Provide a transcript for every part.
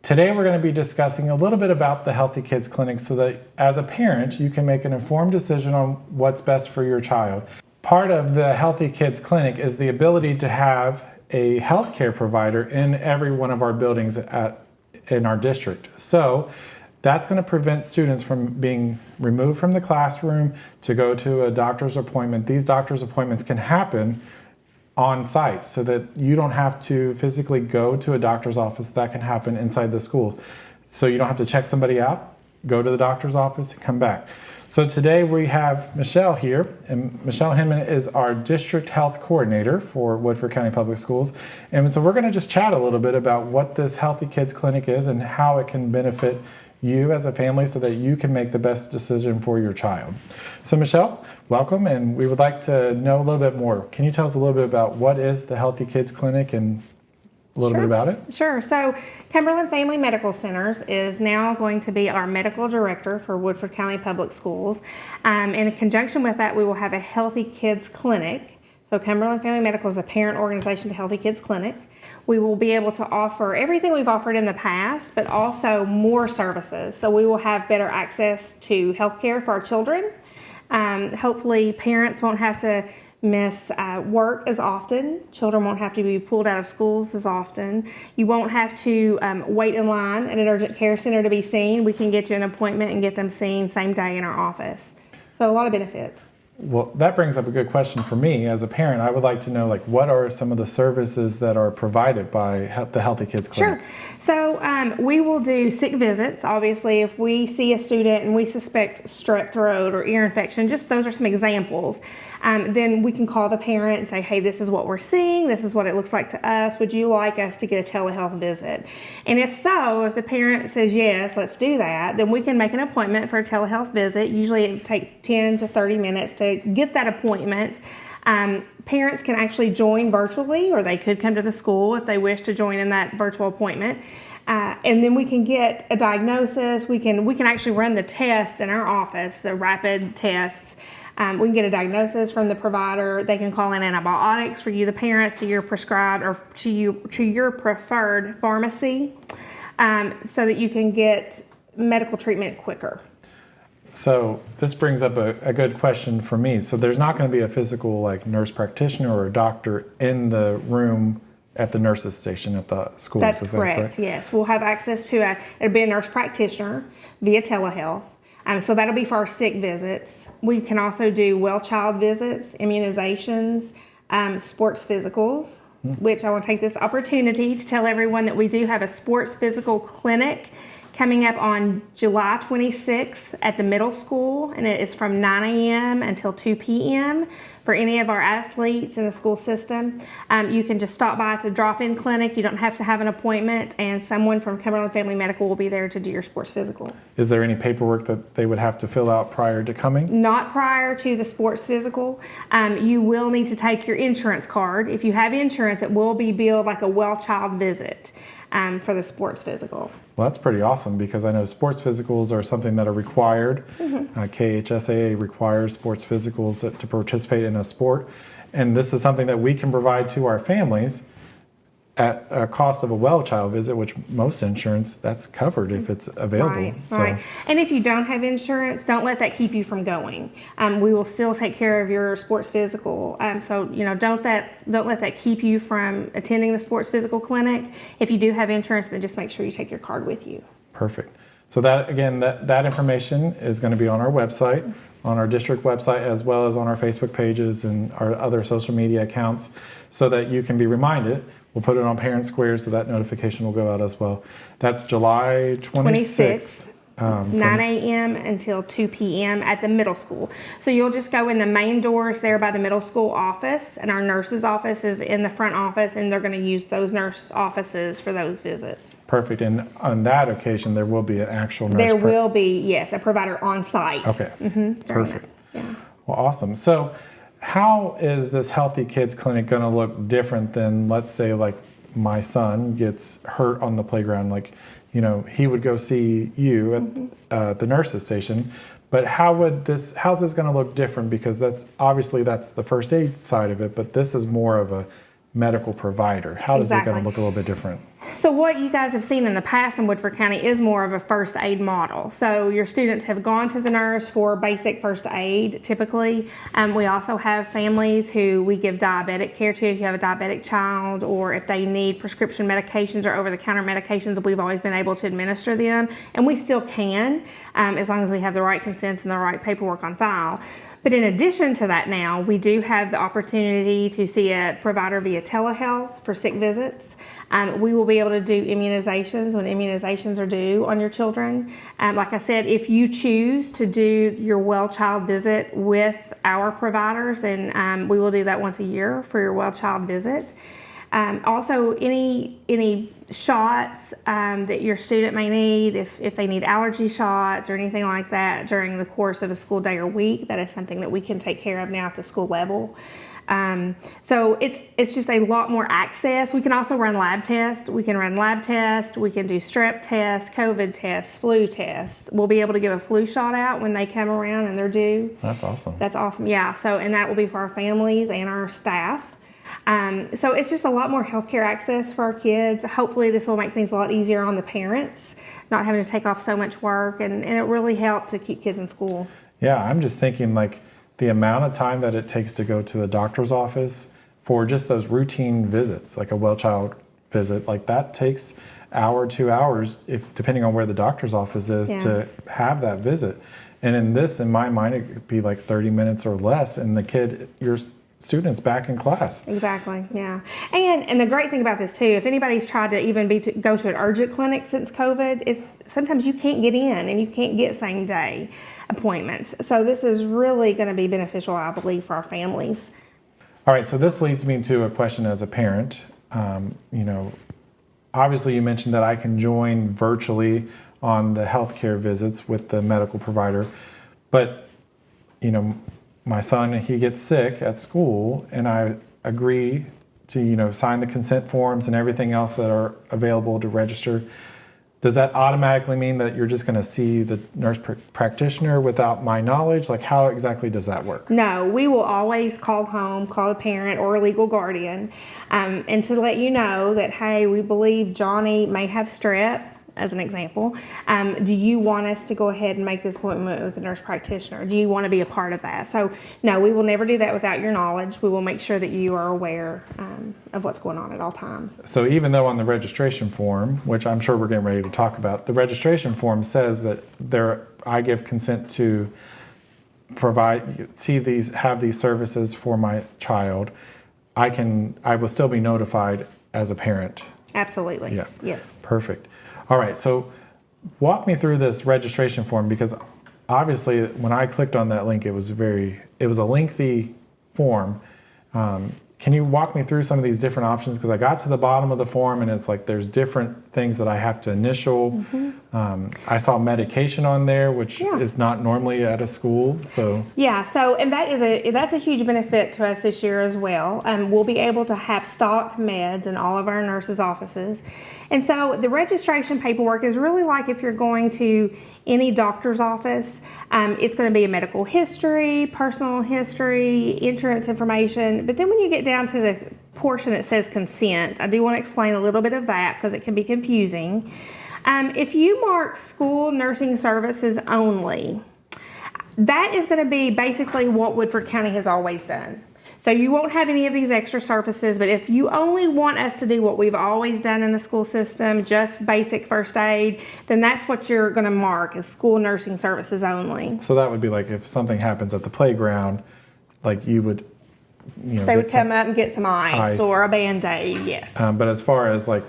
Today we're going to be discussing a little bit about the Healthy Kids Clinic so that as a parent you can make an informed decision on what's best for your child. Part of the Healthy Kids Clinic is the ability to have a healthcare provider in every one of our buildings in our district. So that's going to prevent students from being removed from the classroom to go to a doctor's appointment. These doctor's appointments can happen on site so that you don't have to physically go to a doctor's office. That can happen inside the school. So you don't have to check somebody out, go to the doctor's office, and come back. So today we have Michelle here, and Michelle Hinman is our district health coordinator for Woodford County Public Schools. And so we're going to just chat a little bit about what this Healthy Kids Clinic is and how it can benefit you as a family so that you can make the best decision for your child. So Michelle, welcome, and we would like to know a little bit more. Can you tell us a little bit about what is the Healthy Kids Clinic and a little bit about it? Sure. So Cumberland Family Medical Centers is now going to be our medical director for Woodford County Public Schools. In conjunction with that, we will have a Healthy Kids Clinic. So Cumberland Family Medical is a parent organization to Healthy Kids Clinic. We will be able to offer everything we've offered in the past, but also more services. So we will have better access to healthcare for our children. Hopefully parents won't have to miss work as often. Children won't have to be pulled out of schools as often. You won't have to wait in line at an urgent care center to be seen. We can get you an appointment and get them seen same day in our office. So a lot of benefits. Well, that brings up a good question for me as a parent. I would like to know, what are some of the services that are provided by the Healthy Kids Clinic? Sure. So we will do sick visits. Obviously, if we see a student and we suspect strep throat or ear infection, just those are some examples. Then we can call the parent and say, hey, this is what we're seeing. This is what it looks like to us. Would you like us to get a telehealth visit? And if so, if the parent says, yes, let's do that, then we can make an appointment for a telehealth visit. Usually it takes 10 to 30 minutes to get that appointment. Parents can actually join virtually, or they could come to the school if they wish to join in that virtual appointment. And then we can get a diagnosis. We can actually run the tests in our office, the rapid tests. We can get a diagnosis from the provider. They can call in antibiotics for you, the parents, to your prescribed or to your preferred pharmacy, so that you can get medical treatment quicker. So this brings up a good question for me. So there's not going to be a physical nurse practitioner or a doctor in the room at the nurses station at the schools. That's correct? Yes. We'll have access to it'll be a nurse practitioner via telehealth. So that'll be for our sick visits. We can also do well child visits, immunizations, sports physicals, which I want to take this opportunity to tell everyone that we do have a sports physical clinic coming up on July 26th at the middle school, and it is from 9 a.m. until 2 p.m. for any of our athletes in the school system. You can just stop by. It's a drop-in clinic. You don't have to have an appointment, and someone from Cumberland Family Medical will be there to do your sports physical. Is there any paperwork that they would have to fill out prior to coming? Not prior to the sports physical. You will need to take your insurance card. If you have insurance, it will be billed like a well child visit for the sports physical. Well, that's pretty awesome because I know sports physicals are something that are required. KHSAA requires sports physicals to participate in a sport. And this is something that we can provide to our families at a cost of a well child visit, which most insurance, that's covered if it's available. Right. And if you don't have insurance, don't let that keep you from going. We will still take care of your sports physical. So don't let that keep you from attending the sports physical clinic. If you do have insurance, then just make sure you take your card with you. Perfect. So that information is going to be on our website, on our district website, as well as on our Facebook pages and our other social media accounts, so that you can be reminded. We'll put it on Parent Square so that notification will go out as well. That's July 26th. 9 a.m. until 2 p.m. at the middle school. So you'll just go in the main doors there by the middle school office, and our nurse's office is in the front office, and they're going to use those nurse offices for those visits. Perfect. And on that occasion, there will be an actual nurse. There will be, yes, a provider on site. Okay. Perfect. Yeah. Well, awesome. So how is this Healthy Kids Clinic going to look different than, let's say, my son gets hurt on the playground? He would go see you at the nurse's station, but how's this going to look different? Because that's the first aid side of it, but this is more of a medical provider. How is it going to look a little bit different? So what you guys have seen in the past in Woodford County is more of a first aid model. So your students have gone to the nurse for basic first aid typically. We also have families who we give diabetic care to if you have a diabetic child, or if they need prescription medications or over-the-counter medications, we've always been able to administer them, and we still can as long as we have the right consents and the right paperwork on file. But in addition to that now, we do have the opportunity to see a provider via telehealth for sick visits. We will be able to do immunizations when immunizations are due on your children. Like I said, if you choose to do your well child visit with our providers, then we will do that once a year for your well child visit. Also, any shots that your student may need, if they need allergy shots or anything like that during the course of a school day or week, that is something that we can take care of now at the school level. So it's just a lot more access. We can also run lab tests. We can run lab tests. We can do strep tests, COVID tests, flu tests. We'll be able to give a flu shot out when they come around and they're due. That's awesome. That's awesome. Yeah. So, and that will be for our families and our staff. So it's just a lot more healthcare access for our kids. Hopefully this will make things a lot easier on the parents, not having to take off so much work, and it really helped to keep kids in school. Yeah, I'm just thinking like the amount of time that it takes to go to the doctor's office for just those routine visits, like a well child visit, like that takes hour, 2 hours, if depending on where the doctor's office is, to have that visit. And in my mind, it could be like 30 minutes or less, and your students back in class. Exactly, yeah. And the great thing about this too, if anybody's tried to even go to an urgent clinic since COVID, it's sometimes you can't get in and you can't get same day appointments. So this is really going to be beneficial, I believe, for our families. All right, so this leads me to a question as a parent. Obviously you mentioned that I can join virtually on the healthcare visits with the medical provider, but my son, he gets sick at school, and I agree to, sign the consent forms and everything else that are available to register. Does that automatically mean that you're just going to see the nurse practitioner without my knowledge? Like, how exactly does that work? No, we will always call home, call a parent or a legal guardian, and to let you know that, hey, we believe Johnny may have strep, as an example. Do you want us to go ahead and make this appointment with the nurse practitioner? Do you want to be a part of that? So no, we will never do that without your knowledge. We will make sure that you are aware of what's going on at all times. So even though on the registration form, which I'm sure we're getting ready to talk about, the registration form says that I give consent to have these services for my child, I will still be notified as a parent. Absolutely. Yeah. Yes. Perfect. All right, so walk me through this registration form, because obviously when I clicked on that link, it was a lengthy form. Can you walk me through some of these different options? Because I got to the bottom of the form and it's like there's different things that I have to initial. Mm-hmm. I saw medication on there, which is not normally at a school. So and that's a huge benefit to us this year as well. We'll be able to have stock meds in all of our nurses' offices. And so the registration paperwork is really like if you're going to any doctor's office. It's going to be a medical history, personal history, insurance information. But then when you get down to the portion that says consent, I do want to explain a little bit of that because it can be confusing. If you mark school nursing services only, that is going to be basically what Woodford County has always done. So you won't have any of these extra services, but if you only want us to do what we've always done in the school system, just basic first aid, then that's what you're going to mark as school nursing services only. So that would be like if something happens at the playground, like you would, they would come up and get some ice or a Band-Aid, yes. But as far as like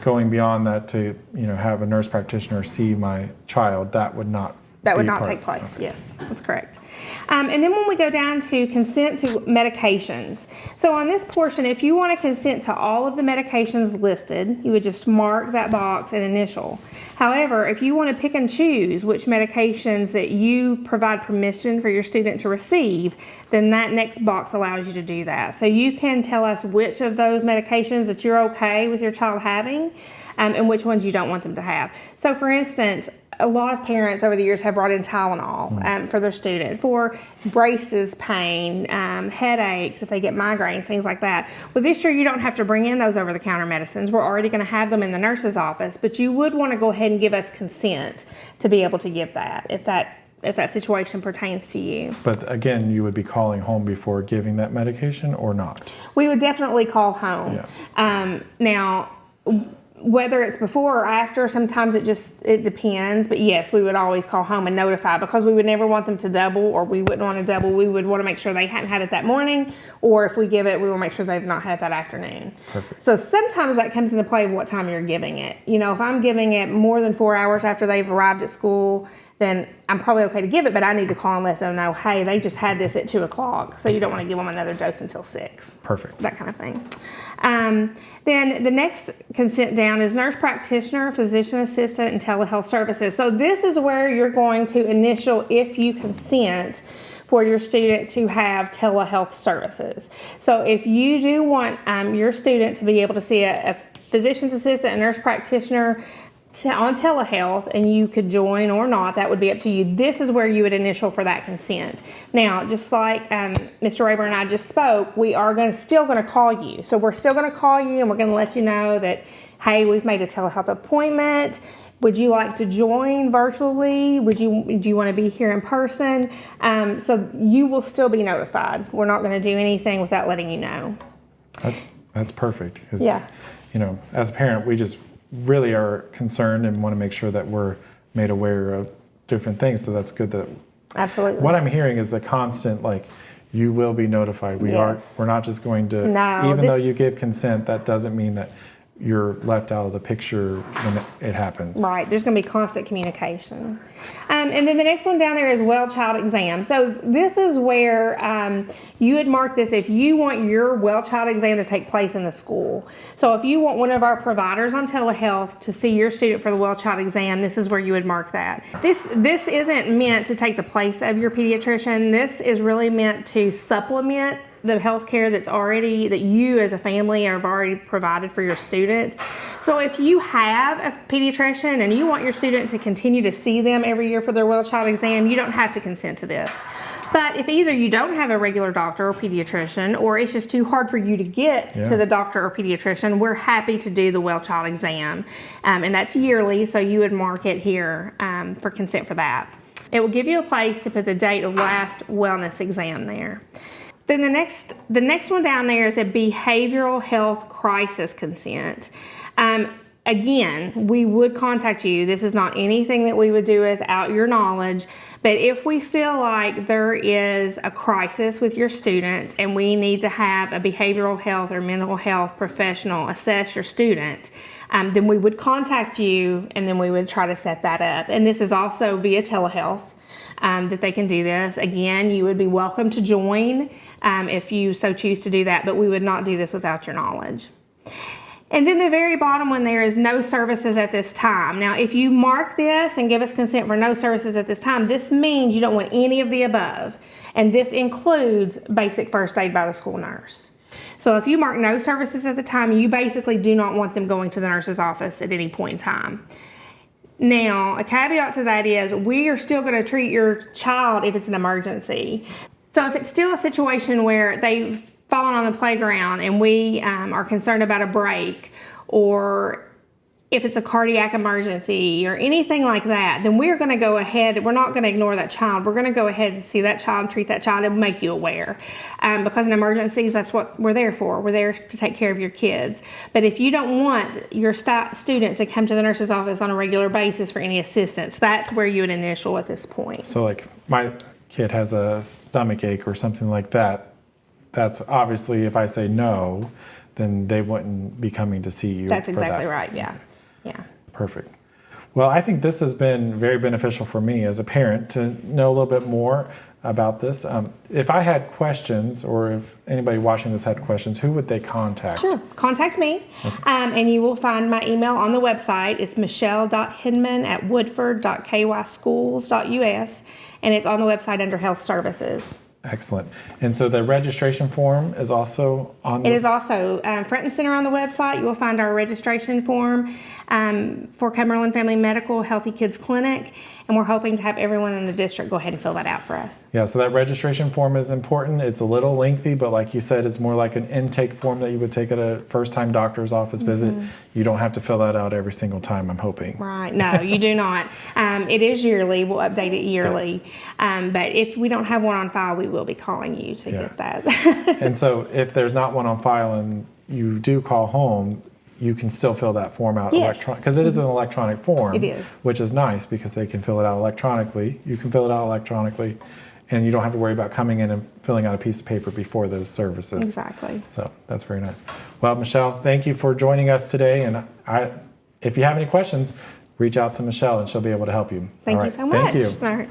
going beyond that to, have a nurse practitioner see my child, that would not take place. Okay. Yes, that's correct. And then when we go down to consent to medications, so on this portion, if you want to consent to all of the medications listed, you would just mark that box and initial. However, if you want to pick and choose which medications that you provide permission for your student to receive, then that next box allows you to do that. So you can tell us which of those medications that you're okay with your child having, and which ones you don't want them to have. So for instance, a lot of parents over the years have brought in Tylenol for their student, for braces pain, headaches, if they get migraines, things like that. Well, this year you don't have to bring in those over-the-counter medicines. We're already going to have them in the nurse's office, but you would want to go ahead and give us consent to be able to give that if that situation pertains to you. But again, you would be calling home before giving that medication or not? We would definitely call home. Yeah. Now, whether it's before or after, sometimes it depends. But yes, we would always call home and notify, because we would never want them to double, or we wouldn't want to double. We would want to make sure they hadn't had it that morning, or if we give it, we will make sure they've not had it that afternoon. Perfect. So sometimes that comes into play of what time you're giving it. You know, if I'm giving it more than 4 hours after they've arrived at school, then I'm probably okay to give it, but I need to call and let them know, hey, they just had this at 2 o'clock, so you don't want to give them another dose until 6. Perfect. That kind of thing. Then the next consent down is nurse practitioner, physician assistant, and telehealth services. So this is where you're going to initial if you consent for your student to have telehealth services. So if you do want your student to be able to see a physician's assistant, a nurse practitioner on telehealth, and you could join or not, that would be up to you. This is where you would initial for that consent. Now, just like Mr. Rayburn and I just spoke, we are still going to call you. So we're still going to call you, and we're going to let you know that, hey, we've made a telehealth appointment. Would you like to join virtually? Do you want to be here in person? So you will still be notified. We're not going to do anything without letting you know. That's perfect. 'Cause, yeah. you know, as a parent, we just really are concerned and want to make sure that we're made aware of different things. So that's good that. Absolutely. What I'm hearing is a constant, like, you will be notified. We're not just going to, even though you give consent, that doesn't mean that you're left out of the picture when it happens. Right, there's going to be constant communication. And then the next one down there is well child exam. So this is where you would mark this if you want your well child exam to take place in the school. So if you want one of our providers on telehealth to see your student for the well child exam, this is where you would mark that. This isn't meant to take the place of your pediatrician. This is really meant to supplement the health care that you as a family have already provided for your student. So if you have a pediatrician and you want your student to continue to see them every year for their well child exam, you don't have to consent to this. But if either you don't have a regular doctor or pediatrician, or it's just too hard for you to get to the doctor or pediatrician, we're happy to do the well child exam. And that's yearly, so you would mark it here for consent for that. It will give you a place to put the date of last wellness exam there. Then the next one down there is a behavioral health crisis consent. Again, we would contact you. This is not anything that we would do without your knowledge, but if we feel like there is a crisis with your student and we need to have a behavioral health or mental health professional assess your student, then we would contact you, and then we would try to set that up. And this is also via telehealth that they can do this. Again, you would be welcome to join if you so choose to do that, but we would not do this without your knowledge. And then the very bottom one there is no services at this time. Now, if you mark this and give us consent for no services at this time, this means you don't want any of the above. And this includes basic first aid by the school nurse. So if you mark no services at the time, you basically do not want them going to the nurse's office at any point in time. Now, a caveat to that is we are still going to treat your child if it's an emergency. So if it's still a situation where they've fallen on the playground and we are concerned about a break, or if it's a cardiac emergency or anything like that, then we're going to go ahead. We're not going to ignore that child. We're going to go ahead and see that child, treat that child, and make you aware. Because in emergencies, that's what we're there for. We're there to take care of your kids. But if you don't want your student to come to the nurse's office on a regular basis for any assistance, that's where you would initial at this point. So like my kid has a stomach ache or something like that, that's obviously, if I say no, then they wouldn't be coming to see you. That's exactly right, yeah. Perfect. Well, I think this has been very beneficial for me as a parent to know a little bit more about this. If I had questions, or if anybody watching this had questions, who would they contact? Sure, contact me, and you will find my email on the website. It's michelle.hinman@woodford.kyschools.us, and it's on the website under Health Services. Excellent. And so the registration form is also on the... It is also front and center on the website. You will find our registration form for Cumberland Family Medical Healthy Kids Clinic. and we're hoping to have everyone in the district go ahead and fill that out for us. Yeah, so that registration form is important. It's a little lengthy, but like you said, it's more like an intake form that you would take at a first-time doctor's office visit. You don't have to fill that out every single time, I'm hoping. Right. No, you do not. It is yearly. We'll update it yearly. Yes. But if we don't have one on file, we will be calling you to get that. And so if there's not one on file and you do call home, you can still fill that form out electronically, because it is an electronic form. It is. Which is nice because they can fill it out electronically. You can fill it out electronically, and you don't have to worry about coming in and filling out a piece of paper before those services. Exactly. So that's very nice. Well, Michelle, thank you for joining us today. And if you have any questions, reach out to Michelle and she'll be able to help you. Thank All you right. so much. Thank you. All right.